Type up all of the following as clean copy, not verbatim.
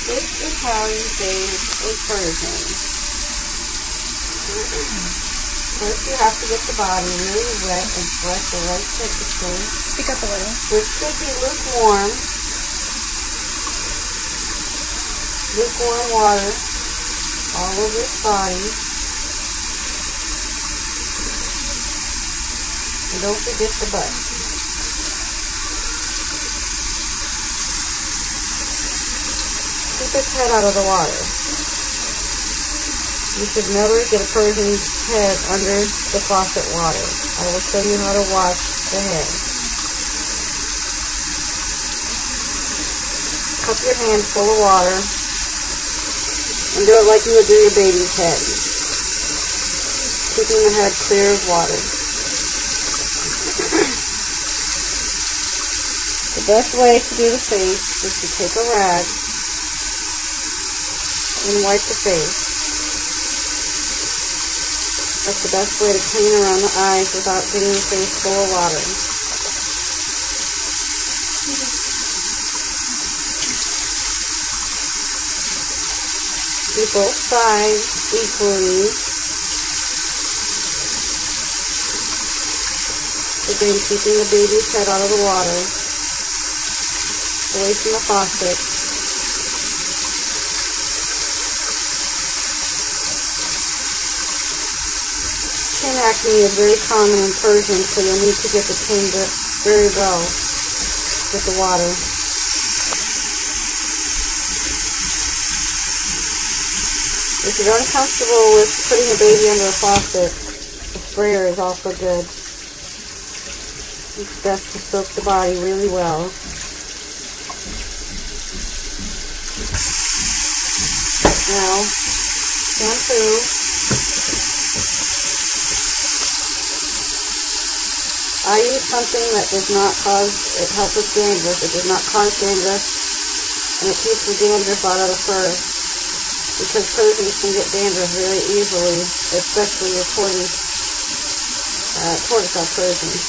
This is how you bathe a Persian. First you have to get the body really wet and select the right temperature. Speak up a little. Which should be lukewarm. Lukewarm water all over its body. And don't forget the butt. Keep its head out of the water. You should never get a Persian's head under the faucet water. I will show you how to wash the head. Cup your hand full of water and do it like you would do your baby's head, keeping the head clear of water. The best way to do the face is to take a rag and wipe the face. That's the best way to clean around the eyes without getting your face full of water. Do both sides equally. Again, keeping the baby's head out of the water, away from the faucet. Chin acne is very common in Persian, so you'll need to get the chin very well with the water. If you're uncomfortable with putting a baby under a faucet, the sprayer is also good. It's best to soak the body really well. Now, shampoo. I use something that does not cause, it helps with dandruff. It does not cause dandruff, and it keeps the dandruff out of the fur. Because Persians can get dandruff very easily, especially your tortoiseshell Persians.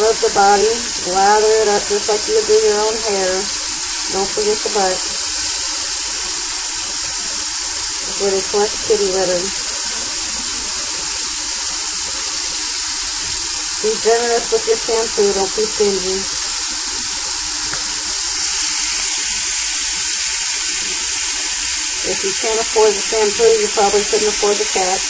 Rub the body, lather it up just like you would do your own hair. Don't forget the butt. That's where they collect kitty litter. Be generous with your shampoo, don't be stingy. If you can't afford the shampoo, you probably couldn't afford the cat.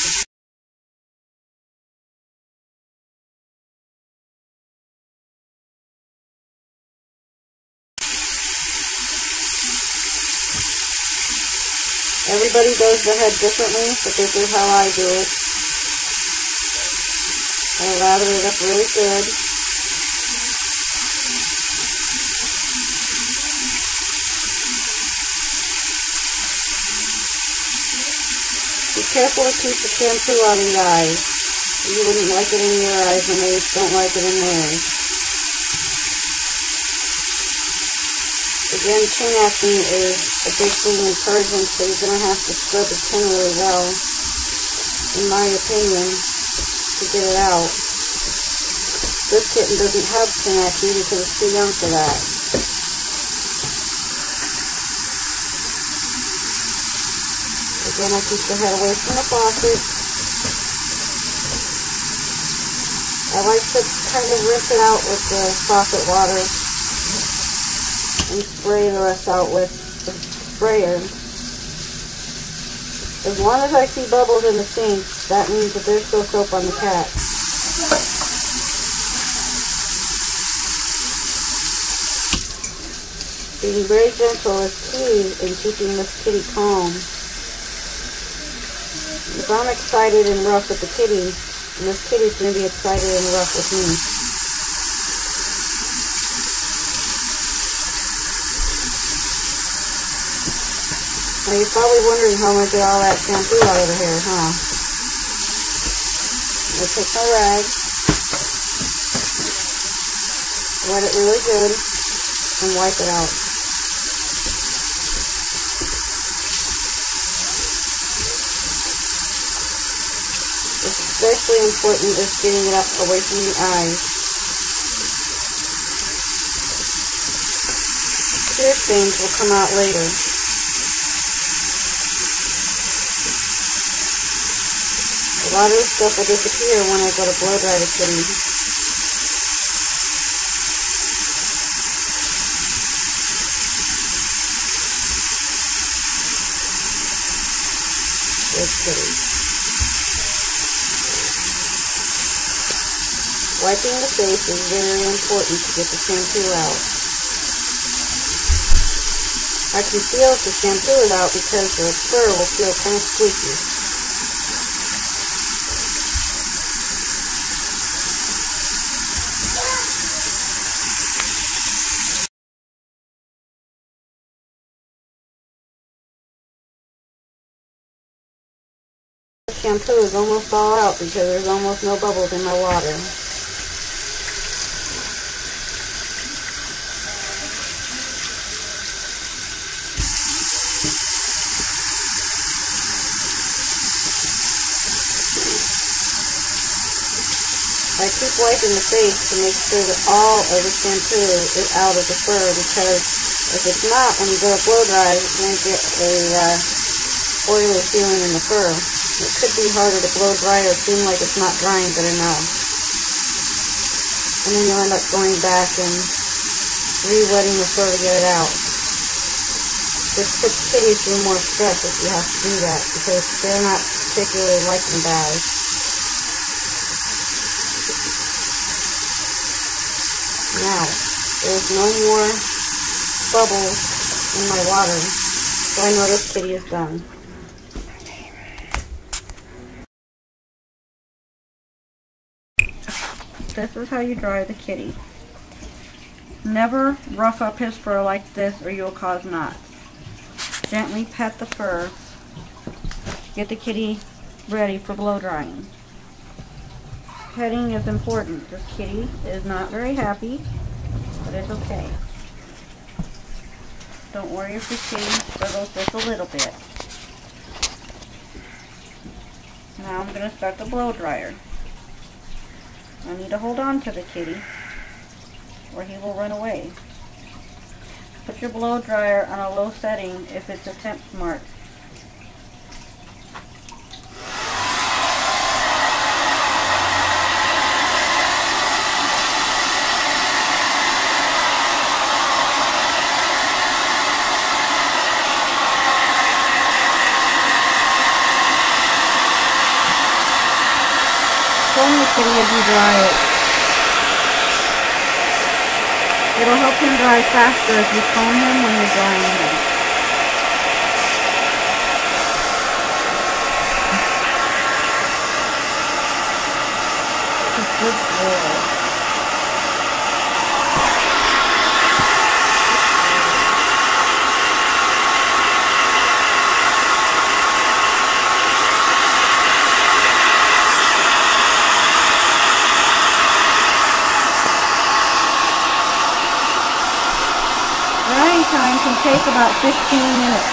Everybody does the head differently, but this is how I do it. I lather it up really good. Be careful to keep the shampoo out of the eyes. You wouldn't like it in your eyes, and they don't like it in theirs. Again, chin acne is a big thing in Persian, so you're going to have to scrub the chin really well, in my opinion, to get it out. This kitten doesn't have chin acne because it's too young for that. Again, I keep the head away from the faucet. I like to kind of rinse it out with the faucet water and spray the rest out with the sprayer. As long as I see bubbles in the sink, that means that there's still soap on the cat. Being very gentle is key in keeping this kitty calm. If I'm excited and rough with the kitty, and this kitty's going to be excited and rough with me. Now you're probably wondering how I'm going to get all that shampoo out of the hair, huh? I'm going to take my rag, wet it really good, and wipe it out. Especially important is getting it up away from the eyes. tear stains will come out later. A lot of this stuff will disappear when I go to blow dry the kitty. Good kitty. Wiping the face is very important to get the shampoo out. I can feel if the shampoo is out because the fur will feel kind of squeaky. The shampoo is almost all out because there's almost no bubbles in my water. I keep wiping the face to make sure that all of the shampoo is out of the fur, because if it's not, when you go to blow dry, you're going to get a oily feeling in the fur. It could be harder to blow dry or seem like it's not drying good enough. And then you'll end up going back and re-wetting the fur to get it out. This puts kitties through more stress if you have to do that, because they're not particularly liking baths. Now, there's no more bubbles in my water, so I know this kitty is done. This is how you dry the kitty. Never rough up his fur like this or you'll cause knots. Gently pet the fur. Get the kitty ready for blow drying. Petting is important. This kitty is not very happy, but it's okay. Don't worry if your kitty struggles just a little bit. Now I'm going to start the blow dryer. I need to hold on to the kitty or he will run away. Put your blow dryer on a low setting if it's a temp smart. Comb the kitty as you dry it. It'll help him dry faster if you comb him when you're drying him. Good boy. Drying time can take about 15 minutes.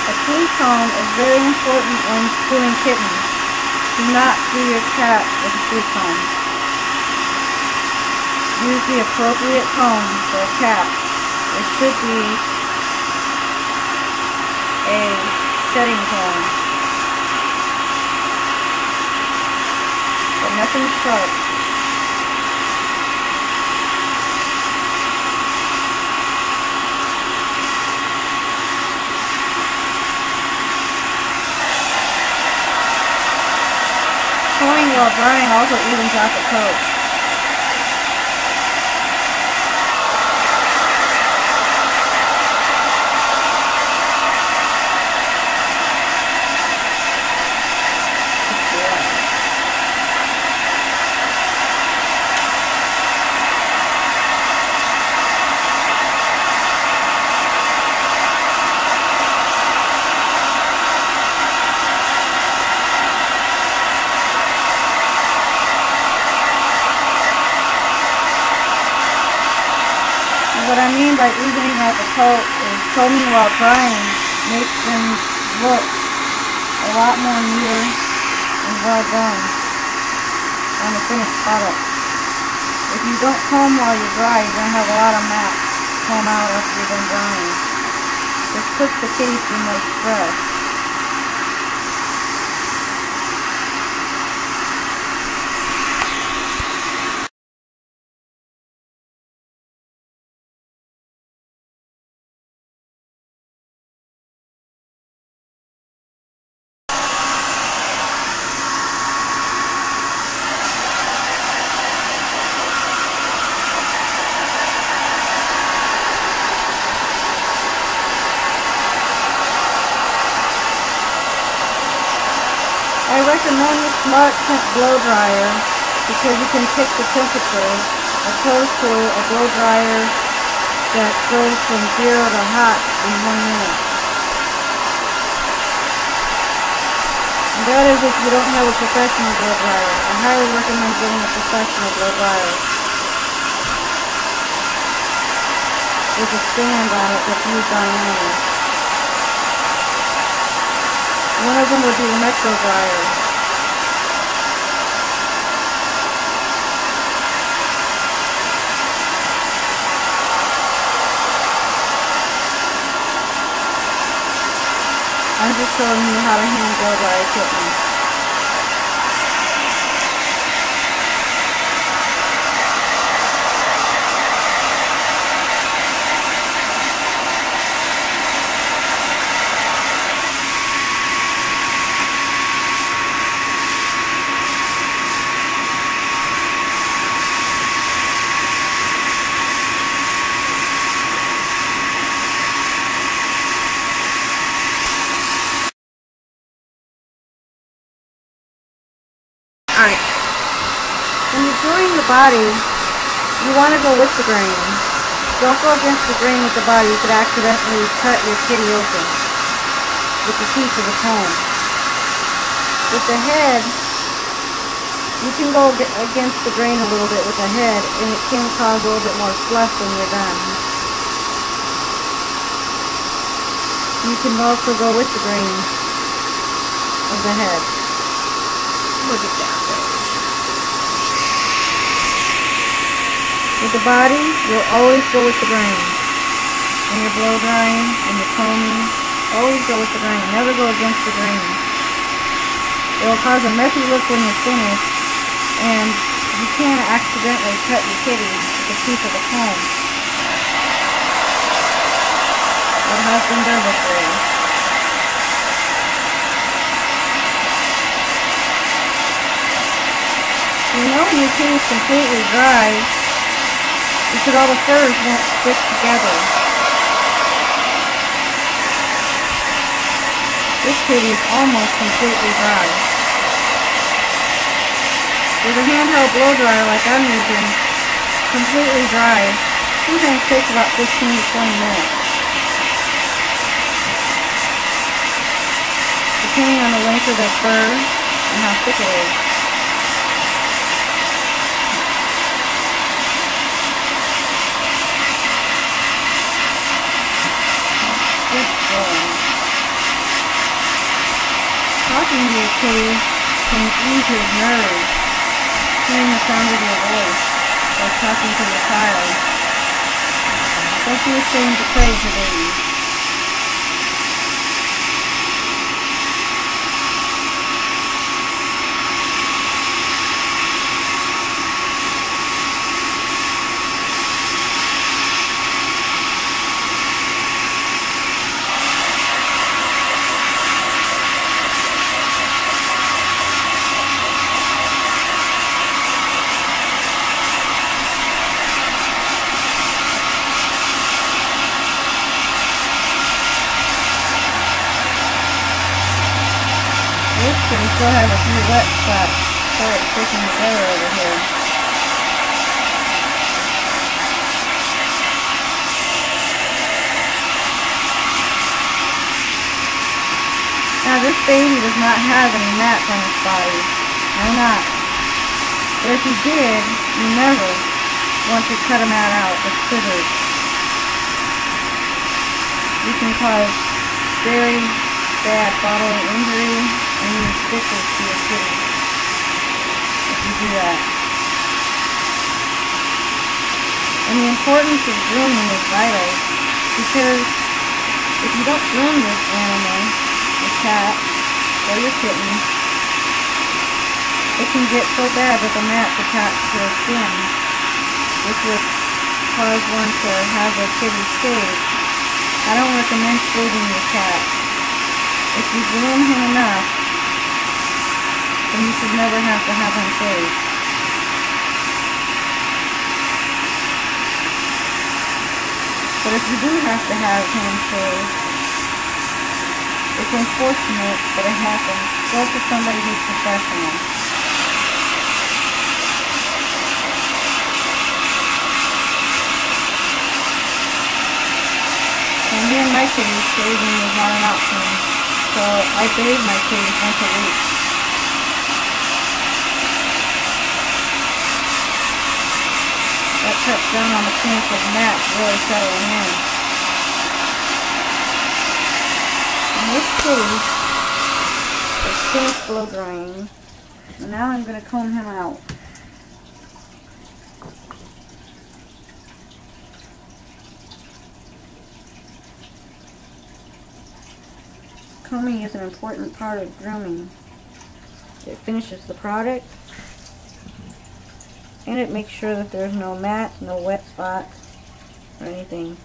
A clean comb is very important when doing kittens. Do not do your cat with a food comb. Use the appropriate comb for a cat. It should be a setting comb, but nothing sharp. Combing while drying also evens out the coat. what I mean by evening out the coat is combing while drying makes them look a lot more neater and well done on the finished product. If you don't comb while you dry, you're going to have a lot of mats comb out after you're done drying. This puts the kitty through more stress. I recommend the Smart Temp blow dryer because you can pick the temperature opposed to a blow dryer that goes from 0 to hot in 1 minute. And that is if you don't have a professional blow dryer. I highly recommend getting a professional blow dryer with a stand on it that's used on animals. One of them would be the Metro dryer. I'm just showing you how to hand blow dry a kitten. Alright, when you're doing the body, you want to go with the grain. Don't go against the grain with the body. You could accidentally cut your kitty open with the teeth of the comb. With the head, you can go against the grain a little bit with the head, and it can cause a little bit more fluff when you're done. You can also go with the grain of the head. Look at that. With the body, you'll always go with the grain. When you're blow drying, when you're combing, always go with the grain. Never go against the grain. It will cause a messy look when you're finished, and you can accidentally cut your kitty with the teeth of the comb. It has been done before. You know when your kitty is completely dry, because all the furs won't stick together. This kitty is almost completely dry. With a handheld blow dryer like I'm using, completely dry, sometimes takes about 15 to 20 minutes. Depending on the length of the fur and how thick it is. Talking to your kitty can ease his nerves, hearing the sound of your voice, like talking to your child. Don't be ashamed to praise your baby. But we still have a few wet spots, so it's sticking together over here. Now this baby does not have any mats on his body. Why not? But if he did, you never want to cut a mat out with scissors. cause very bad bodily injury and even stitches to your kitty if you do that. And the importance of grooming is vital, because if you don't groom this animal, your cat or your kitten, it can get so bad that the mat's attached to their skin, which would cause one to have their kitty shaved. I don't recommend shaving your cat. If you groom him enough, then you should never have to have him shaved. But if you do have to have him shaved, it's unfortunate, but it happens. Go to somebody who's professional. For me and my kitties, shaving is not an option, so I bathe my kitties once a week. That cuts down on the chance of gnats really settling in. And this kitty is finished blow drying, and now I'm going to comb him out. Combing is an important part of grooming. It finishes the product, and it makes sure that there's no mats, no wet spots, or anything.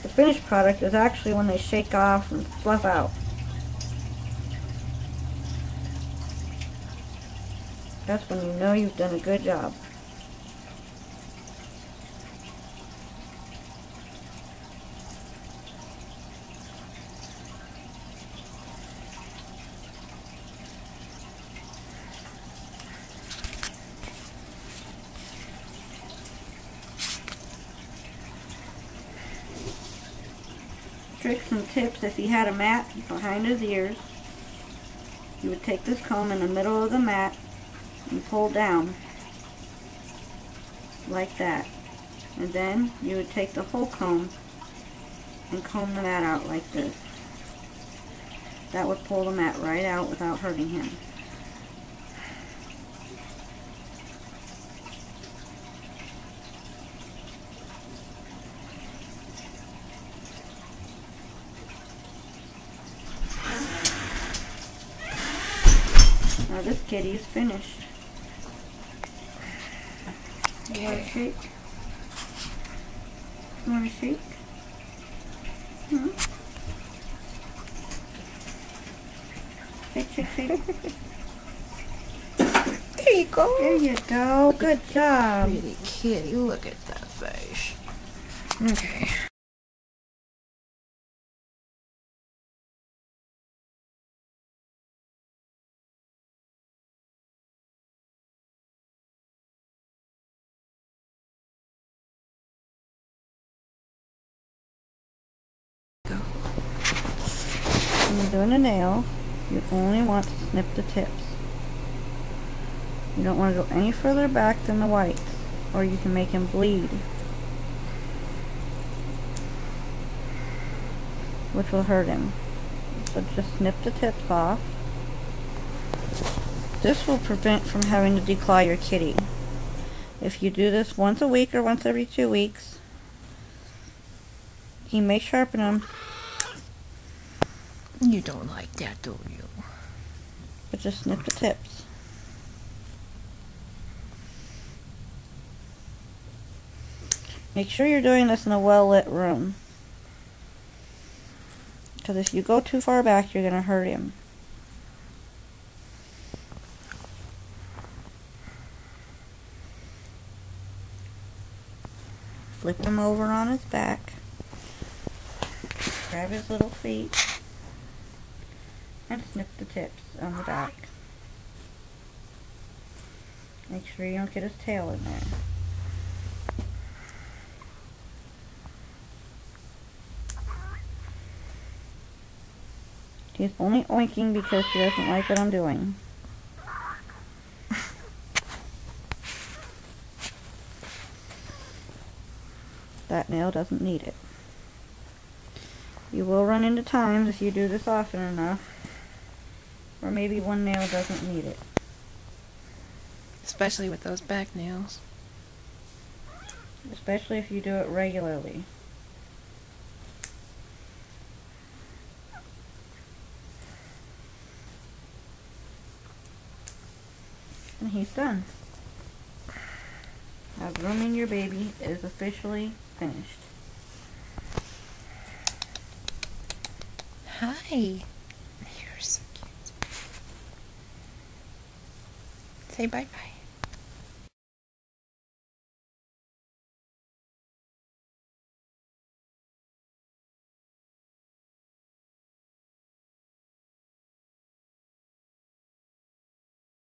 The finished product is actually when they shake off and fluff out. That's when you know you've done a good job. Tricks and tips: if he had a mat behind his ears, you would take this comb in the middle of the mat and pull down like that, and then you would take the whole comb and comb the mat out like this. That would pull the mat right out without hurting him. Now this kitty is finished. You want to shake? You want to shake? Hmm? Shake, shake, shake. There you go. There you go. Good job. Pretty kitty. Look at that face. Okay. When you're doing a nail, you only want to snip the tips. You don't want to go any further back than the whites, or you can make him bleed, which will hurt him. So just snip the tips off. This will prevent from having to declaw your kitty. If you do this once a week or once every 2 weeks, he may sharpen them. You don't like that, do you? But just snip the tips. Make sure you're doing this in a well-lit room, because if you go too far back, you're going to hurt him. Flip him over on his back. Grab his little feet and snip the tips on the back. Make sure you don't get his tail in there. He's only oinking because he doesn't like what I'm doing. That nail doesn't need it. You will run into times if you do this often enough where maybe one nail doesn't need it. Especially with those back nails. Especially if you do it regularly. And he's done. Now grooming your baby is officially finished. Hi. You're so cute. Say bye-bye.